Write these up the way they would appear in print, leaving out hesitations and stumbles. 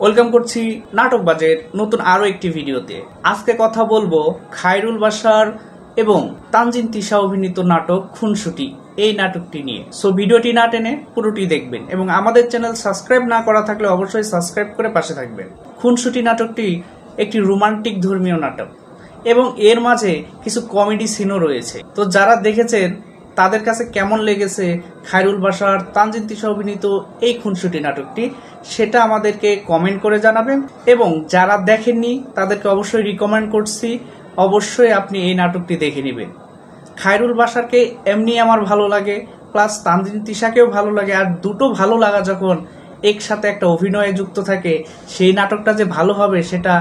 Welcome করছি নাটকবাজের নতুন আরো একটি ভিডিওতে। আজকে কথা বলবো খায়রুল বাশার এবং তানজিন তিশা অভিনীত নাটক খুনসুটি এই নাটকটি নিয়ে। সো ভিডিওটি না টেনে পুরোটি দেখবেন এবং আমাদের চ্যানেল সাবস্ক্রাইব না করা থাকলে অবশ্যই সাবস্ক্রাইব করে পাশে থাকবেন। খুনসুটি নাটকটি একটি রোমান্টিক ধর্মীয় নাটক এবং এর মাঝে কিছু কমেডি সিনও রয়েছে। তো যারা দেখেছেন তাদের কাছে কেমন লেগেছে খায়রুল বাশার তানজিন তিশা অভিনীত এই খুনসুটি নাটকটি সেটা আমাদেরকে কমেন্ট করে জানাবেন এবং যারা দেখেননি তাদেরকে অবশ্যই রিকমেন্ড করছি, অবশ্যই আপনি এই নাটকটি দেখে নেবেন। খায়রুল বাশারকে এমনি আমার ভালো লাগে, প্লাস তানজিন তিশাকেও ভালো লাগে। আর দুটো ভালো লাগা যখন একসাথে একটা অভিনয়ে যুক্ত থাকে সেই নাটকটা যে ভালো হবে সেটা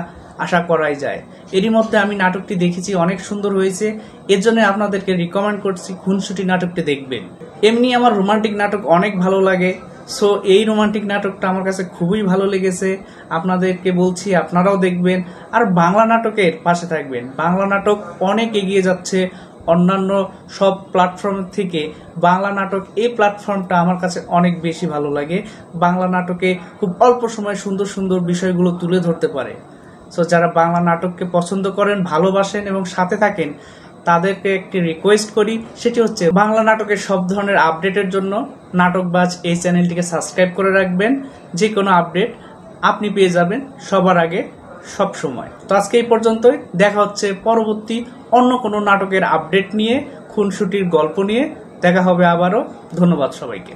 আশা করাই যায়। এরই মধ্যে আমি নাটকটি দেখেছি, অনেক সুন্দর হয়েছে। এর জন্য আপনাদেরকে রিকমেন্ড করছি খুনসুটি নাটকটি দেখবেন। এমনি আমার রোমান্টিক নাটক অনেক ভালো লাগে, সো এই রোমান্টিক নাটকটা আমার কাছে খুবই ভালো লেগেছে। আপনাদেরকে বলছি আপনারাও দেখবেন আর বাংলা নাটকের পাশে থাকবেন। বাংলা নাটক অনেক এগিয়ে যাচ্ছে অন্যান্য সব প্ল্যাটফর্ম থেকে। বাংলা নাটক এই প্ল্যাটফর্মটা আমার কাছে অনেক বেশি ভালো লাগে। বাংলা নাটকে খুব অল্প সময়ে সুন্দর সুন্দর বিষয়গুলো তুলে ধরতে পারে। সো যারা বাংলা নাটককে পছন্দ করেন, ভালোবাসেন এবং সাথে থাকেন তাদেরকে একটি রিকোয়েস্ট করি, সেটি হচ্ছে বাংলা নাটকের সব ধরনের আপডেটের জন্য নাটকবাজ এই চ্যানেলটিকে সাবস্ক্রাইব করে রাখবেন। যে কোনো আপডেট আপনি পেয়ে যাবেন সবার আগে সব সময়। তো আজকে এই পর্যন্তই, দেখা হচ্ছে পরবর্তী অন্য কোনো নাটকের আপডেট নিয়ে, খুনসুটির গল্প নিয়ে দেখা হবে আবারও। ধন্যবাদ সবাইকে।